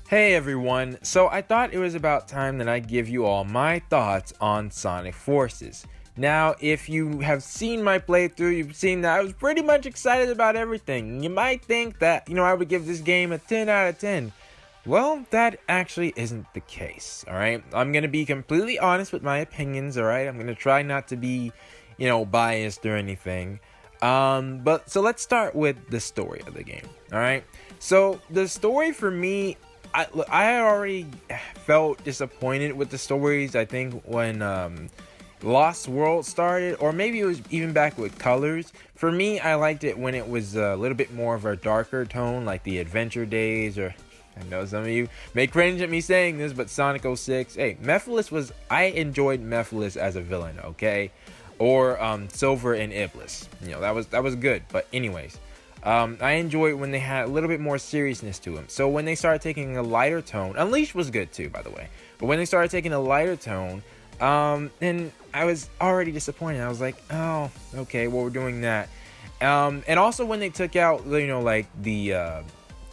Hey everyone, so I thought it was about time that I give you all my thoughts on Sonic Forces. Now, if you have seen my playthrough, you've seen that I was pretty much excited about everything. You might think that, I would give this game a 10 out of 10. Well, that actually isn't the case, alright? I'm gonna be completely honest with my opinions, alright? I'm gonna try not to be, biased or anything. But so let's start with the story of the game, alright? So, the story for me, I already felt disappointed with the stories. I think when Lost World started, or maybe it was even back with Colors. For me, I liked it when it was a little bit more of a darker tone, like the Adventure Days, or I know some of you may cringe at me saying this, but Sonic 06. Hey, I enjoyed Mephiles as a villain, okay? Or Silver and Iblis. That was good. But anyways. I enjoyed when they had a little bit more seriousness to them. So when they started taking a lighter tone, Unleashed was good too, by the way. But when they started taking a lighter tone, then I was already disappointed. I was like, oh, okay, well, we're doing that. And also when they took out, like the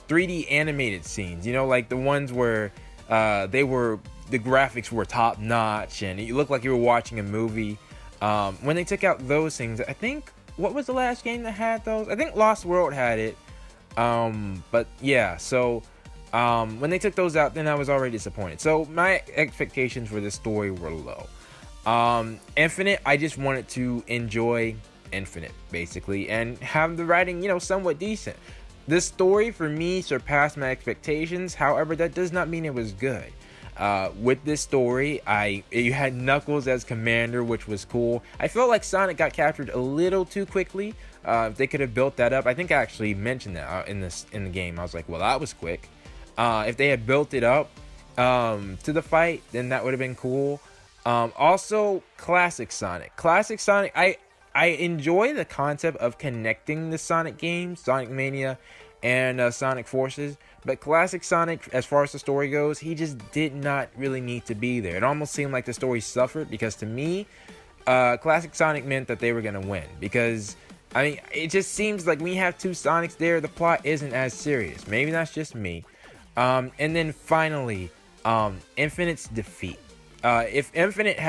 3D animated scenes, like the ones where the graphics were top notch and it looked like you were watching a movie. When they took out those things, I think. What was the last game that had those? I think Lost World had it. But yeah, so when they took those out, then I was already disappointed. So my expectations for this story were low. Infinite, I just wanted to enjoy Infinite, basically, and have the writing, somewhat decent. This story, for me, surpassed my expectations. However, that does not mean it was good. With this story, you had Knuckles as commander, which was cool. I felt like Sonic got captured a little too quickly. If they could have built that up, I think I actually mentioned that in the game. I was like, well, that was quick. If they had built it up to the fight, then that would have been cool. Also, Classic Sonic. I enjoy the concept of connecting the Sonic games, Sonic Mania and Sonic Forces, but Classic Sonic, as far as the story goes, he just did not really need to be there. It almost seemed like the story suffered because, to me, Classic Sonic meant that they were going to win. Because, it just seems like when you have two Sonics there, the plot isn't as serious. Maybe that's just me. And then finally, Infinite's defeat. If Infinite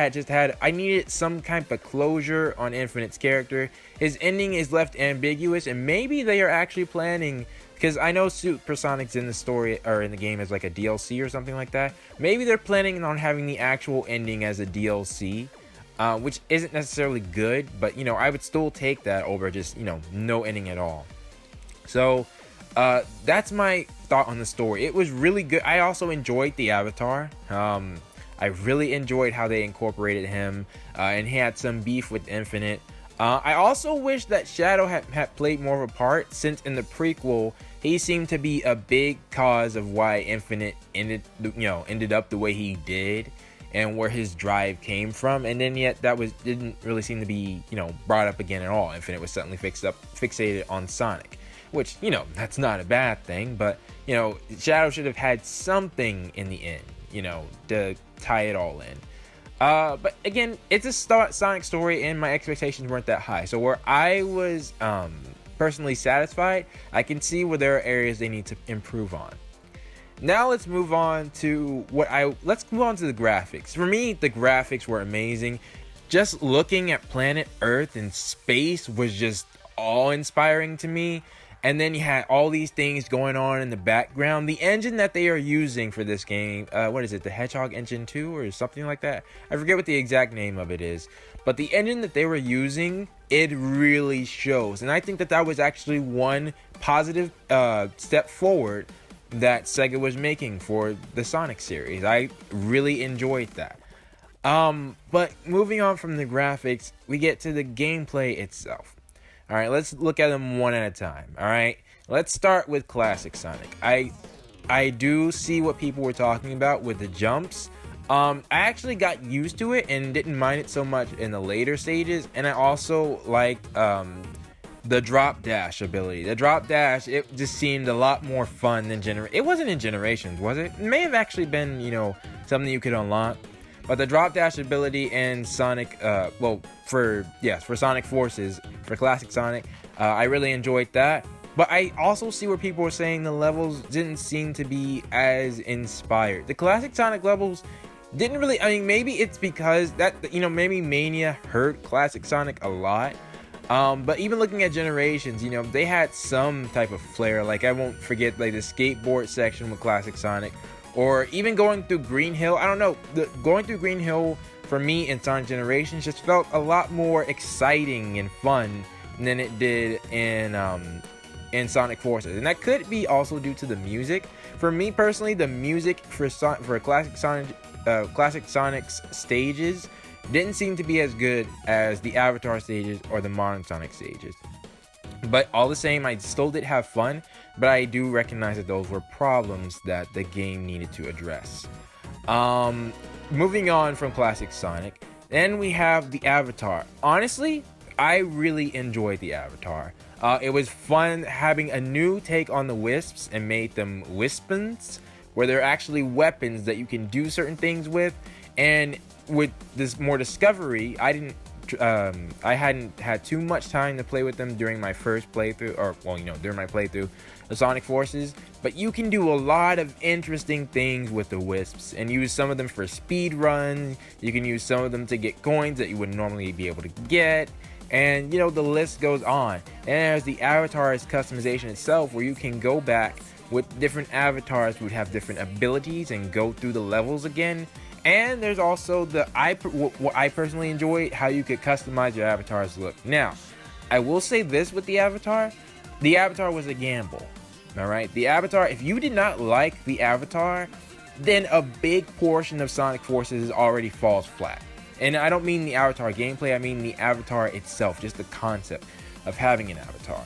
I needed some kind of closure on Infinite's character. His ending is left ambiguous, and maybe they are actually planning, because I know Supersonic's in the story, or in the game, as like a DLC or something like that. Maybe they're planning on having the actual ending as a DLC, which isn't necessarily good, but, I would still take that over just, no ending at all. So, that's my thought on the story. It was really good. I also enjoyed the Avatar. I really enjoyed how they incorporated him, and he had some beef with Infinite. I also wish that Shadow had played more of a part, since in the prequel, he seemed to be a big cause of why Infinite ended up the way he did, and where his drive came from. And then yet didn't really seem to be, brought up again at all. Infinite was suddenly fixated on Sonic, which, that's not a bad thing, but, Shadow should have had something in the end, to tie it all in. But again, it's a Sonic story, and my expectations weren't that high. So where I was personally satisfied, I can see where there are areas they need to improve on. Now let's move on to the graphics. For me, the graphics were amazing. Just looking at planet Earth and space was just awe-inspiring to me. And then you had all these things going on in the background. The engine that they are using for this game, what is it? The Hedgehog Engine 2 or something like that? I forget what the exact name of it is. But the engine that they were using, it really shows. And I think that was actually one positive step forward that Sega was making for the Sonic series. I really enjoyed that. But moving on from the graphics, we get to the gameplay itself. Alright, let's look at them one at a time. Alright, let's start with Classic Sonic. I do see what people were talking about with the jumps. I actually got used to it and didn't mind it so much in the later stages. And I also liked the drop dash ability. The drop dash, it just seemed a lot more fun than it wasn't in Generations, was it? It may have actually been, something you could unlock. But the drop dash ability in Sonic, for Sonic Forces, for Classic Sonic, I really enjoyed that. But I also see where people are saying the levels didn't seem to be as inspired. The classic Sonic levels didn't really, I mean, maybe it's because that, maybe Mania hurt classic Sonic a lot. But even looking at Generations, they had some type of flair. Like, I won't forget, like, the skateboard section with classic Sonic, or even going through Green Hill. I don't know, going through Green Hill for me in Sonic Generations just felt a lot more exciting and fun than it did in Sonic Forces, and that could be also due to the music. For me personally, the music for classic Sonic's stages didn't seem to be as good as the Avatar stages or the modern Sonic stages. But all the same, I still did have fun, but I do recognize that those were problems that the game needed to address. Moving on from classic Sonic, then we have the Avatar. Honestly, I really enjoyed the Avatar. It was fun having a new take on the Wisps and made them Wispons, where they're actually weapons that you can do certain things with. And with this more discovery, I hadn't had too much time to play with them during my first playthrough, or during my playthrough of Sonic Forces. But you can do a lot of interesting things with the Wisps and use some of them for speed runs. You can use some of them to get coins that you wouldn't normally be able to get. And the list goes on. And there's the avatar's customization itself, where you can go back with different avatars who would have different abilities and go through the levels again. And there's also what I personally enjoy, how you could customize your avatar's look. Now, I will say this with the Avatar was a gamble. All right, the Avatar, if you did not like the Avatar, then a big portion of Sonic Forces already falls flat. And I don't mean the Avatar gameplay, I mean the Avatar itself, just the concept of having an Avatar.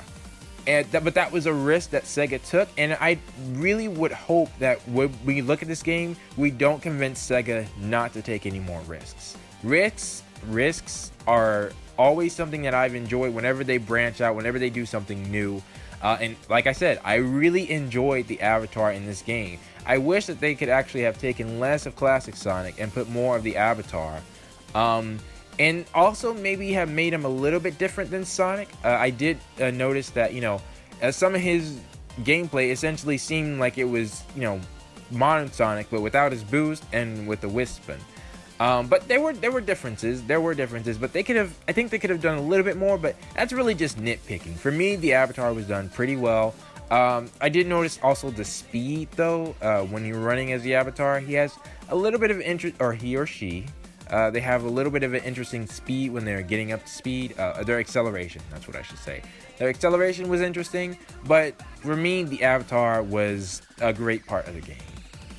But that was a risk that Sega took, and I really would hope that when we look at this game, we don't convince Sega not to take any more risks. Risks are always something that I've enjoyed whenever they branch out, whenever they do something new. And like I said, I really enjoyed the Avatar in this game. I wish that they could actually have taken less of classic Sonic and put more of the Avatar. And also maybe have made him a little bit different than Sonic. I did notice that, some of his gameplay essentially seemed like it was, modern Sonic, but without his boost and with the Wispon. But there were differences, but I think they could have done a little bit more, but that's really just nitpicking. For me, the Avatar was done pretty well. I did notice also the speed, though. When you're running as the Avatar, he has a little bit of interest, or he or she. They have a little bit of an interesting speed when they're getting up to speed. Their acceleration, that's what I should say. Their acceleration was interesting, but for me, the Avatar was a great part of the game.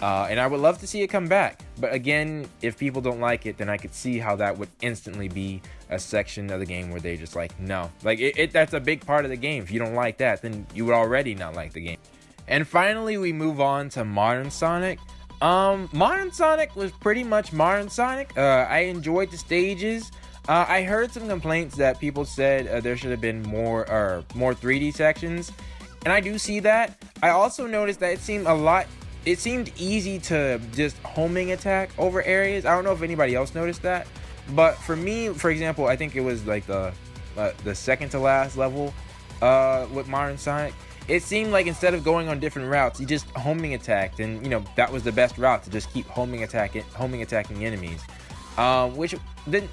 And I would love to see it come back. But again, if people don't like it, then I could see how that would instantly be a section of the game where they just like, no. Like, that's a big part of the game. If you don't like that, then you would already not like the game. And finally, we move on to Modern Sonic. Modern Sonic was pretty much Modern Sonic. I enjoyed the stages. I heard some complaints that people said there should have been more 3D sections, and I do see that. I also noticed that it seemed easy to just homing attack over areas. I don't know if anybody else noticed that, but for me, for example, I think it was like the second to last level with Modern Sonic. It seemed like instead of going on different routes, you just homing attacked, and that was the best route, to just keep homing attacking enemies, which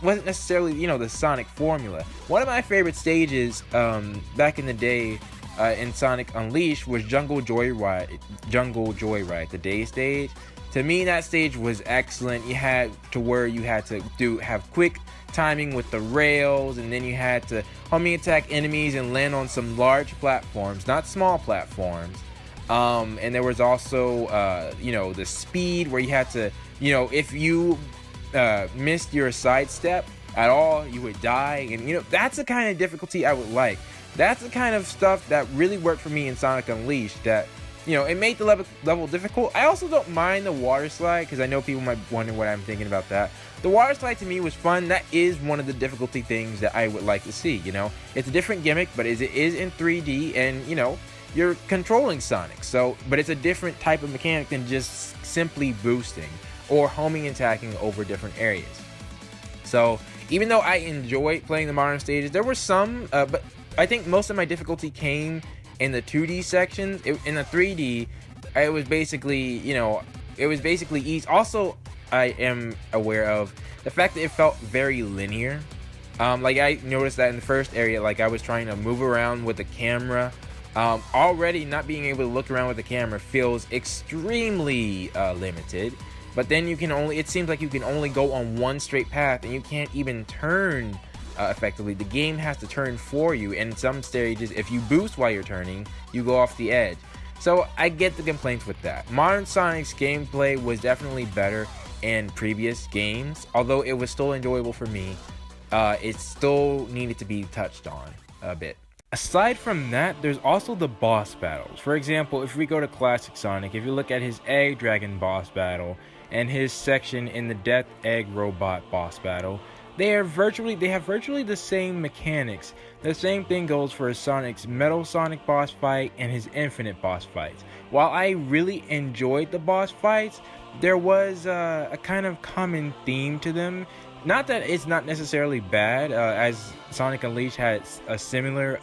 wasn't necessarily the Sonic formula. One of my favorite stages back in the day in Sonic Unleashed was Jungle Joyride, the day stage. To me, that stage was excellent. You had to have quick timing with the rails, and then you had to homing attack enemies and land on some large platforms, not small platforms. And there was also the speed, where you had to, if you missed your sidestep at all, you would die. And that's the kind of difficulty I would like. That's the kind of stuff that really worked for me in Sonic Unleashed, that it made the level difficult. I also don't mind the water slide, because I know people might wonder what I'm thinking about that. The water slide to me was fun. That is one of the difficulty things that I would like to see. It's a different gimmick, but it is in 3D, and you're controlling Sonic. But it's a different type of mechanic than just simply boosting or homing and attacking over different areas. So even though I enjoyed playing the modern stages, there were some, but I think most of my difficulty came in the 2D sections. In the 3D, it was basically, easy. Also, I am aware of the fact that it felt very linear. Like I noticed that in the first area, like I was trying to move around with the camera. Already not being able to look around with the camera feels extremely limited. But then it seems like you can only go on one straight path, and you can't even turn effectively. The game has to turn for you, and in some stages, if you boost while you're turning, you go off the edge. So I get the complaints with that. Modern Sonic's gameplay was definitely better in previous games, although it was still enjoyable for me. It still needed to be touched on a bit. Aside from that, there's also the boss battles. For example, if we go to Classic Sonic, if you look at his Egg Dragon boss battle and his section in the Death Egg Robot boss battle, they have virtually the same mechanics. The same thing goes for Sonic's Metal Sonic boss fight and his Infinite boss fights. While I really enjoyed the boss fights, there was a kind of common theme to them. Not that it's not necessarily bad, as Sonic Unleashed had a similar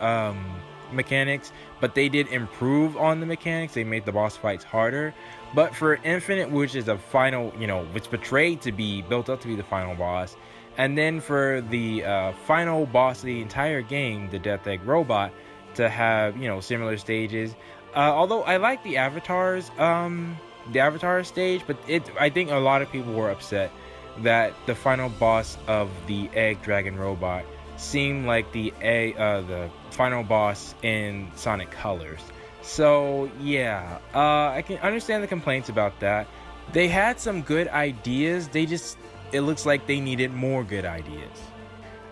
mechanics, but they did improve on the mechanics. They made the boss fights harder. But for Infinite, which is a final, which portrayed to be built up to be the final boss, and then for the final boss of the entire game, the Death Egg Robot, to have similar stages. Although I like the Avatar stage, but I think a lot of people were upset that the final boss of the Egg Dragon Robot seemed like the final boss in Sonic Colors. So yeah, I can understand the complaints about that. They had some good ideas. It looks like they needed more good ideas.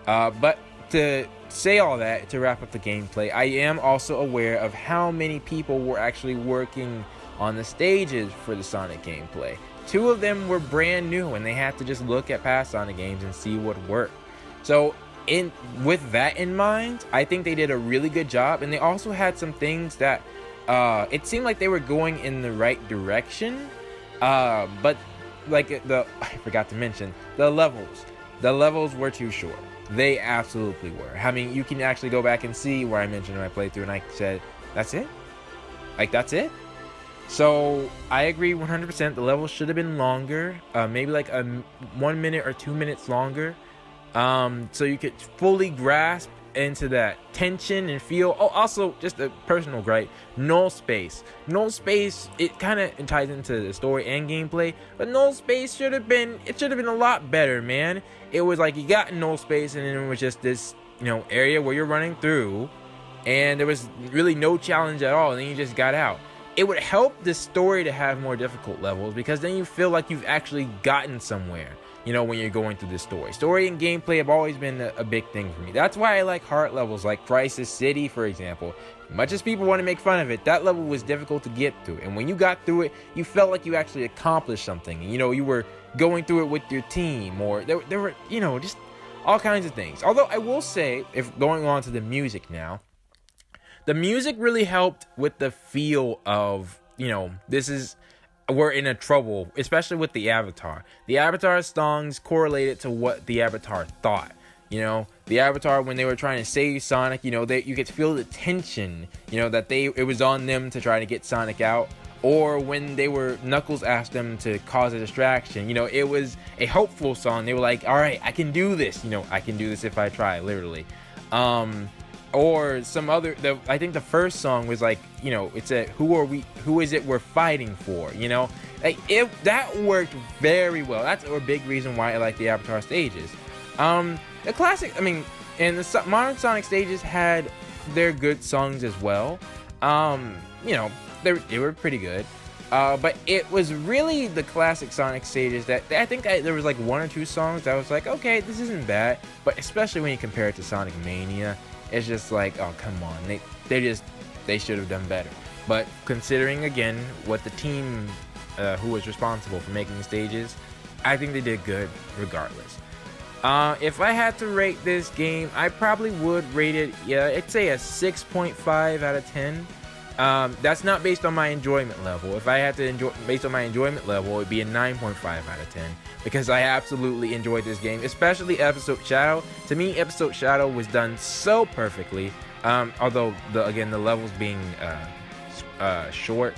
But to say all that, to wrap up the gameplay, I am also aware of how many people were actually working on the stages for the Sonic gameplay. 2 of them were brand new, and they had to just look at past Sonic games and see what worked. So with that in mind, I think they did a really good job, and they also had some things that it seemed like they were going in the right direction. But like I forgot to mention the levels. The levels were too short. They absolutely were. I mean, you can actually go back and see where I mentioned in my playthrough, and I said, "That's it? Like that's it?" So I agree 100%. The levels should have been longer, maybe like 1 minute or 2 minutes longer, so you could fully grasp into that tension and feel. Oh, also just a personal gripe: null space. Null space. It kind of ties into the story and gameplay, but null space should have been a lot better, man. It was like you got null space, and then it was just this area where you're running through, and there was really no challenge at all, and then you just got out. It would help the story to have more difficult levels, because then you feel like you've actually gotten somewhere, when you're going through this story. Story and gameplay have always been a big thing for me. That's why I like hard levels like Crisis City, for example. Much as people want to make fun of it, that level was difficult to get through. And when you got through it, you felt like you actually accomplished something. You were going through it with your team, or there were, just all kinds of things. Although I will say, if going on to the music now, the music really helped with the feel of, we're in a trouble, especially with the Avatar. The Avatar songs correlated to what the Avatar thought. The Avatar, when they were trying to save Sonic, you could feel the tension, that it was on them to try to get Sonic out. Or when Knuckles asked them to cause a distraction, it was a hopeful song. They were like, all right, I can do this. I can do this if I try, literally. Or some other, I think the first song was like, it's a who is it we're fighting for, like that worked very well. That's a big reason why I like the Avatar stages. The classic, and the modern Sonic stages had their good songs as well. They were pretty good. But it was really the classic Sonic stages that I think there was like 1 or 2 songs that I was like, okay, this isn't bad. But especially when you compare it to Sonic Mania, it's just like, oh, come on. They should have done better. But considering, again, what the team who was responsible for making the stages, I think they did good regardless. If I had to rate this game, I probably would rate it, I'd say a 6.5 out of 10. That's not based on my enjoyment level. If I had to based on my enjoyment level, it would be a 9.5 out of 10. Because I absolutely enjoyed this game, especially Episode Shadow. To me, Episode Shadow was done so perfectly. Although the levels being short,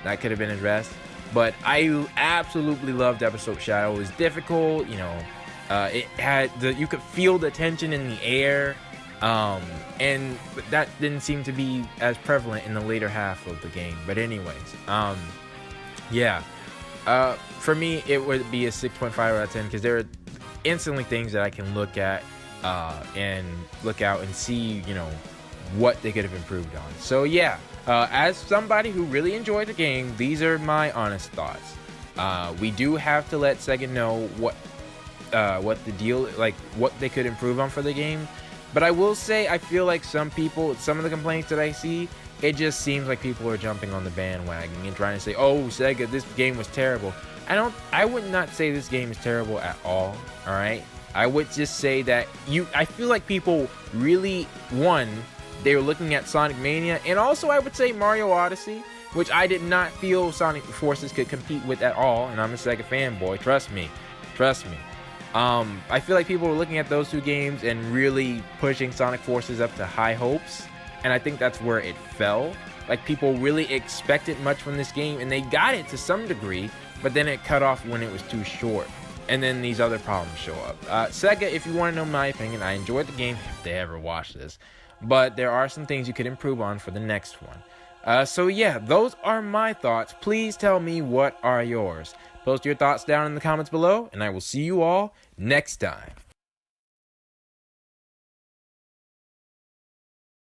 that could have been addressed. But I absolutely loved episode Shadow. It was difficult, it had you could feel the tension in the air, and that didn't seem to be as prevalent in the later half of the game. But anyways, yeah, for me it would be a 6.5 out of 10 because there are instantly things that I can look at and look out and see, what they could have improved on. So yeah, as somebody who really enjoyed the game, these are my honest thoughts. We do have to let Sega know what the deal, like what they could improve on for the game. But I will say, I feel like some of the complaints that I see, it just seems like people are jumping on the bandwagon and trying to say, oh, Sega, this game was terrible. I would not say this game is terrible at all right? I would just say that I feel like people really, they were looking at Sonic Mania, and also I would say Mario Odyssey, which I did not feel Sonic Forces could compete with at all, and I'm a Sega fanboy, trust me. I feel like people were looking at those two games and really pushing Sonic Forces up to high hopes, and I think that's where it fell. Like, people really expected much from this game, and they got it to some degree, but then it cut off when it was too short. And then these other problems show up. Sega, if you want to know my opinion, I enjoyed the game, if they ever watch this, but there are some things you could improve on for the next one. So yeah, those are my thoughts. Please tell me what are yours. Post your thoughts down in the comments below, and I will see you all next time.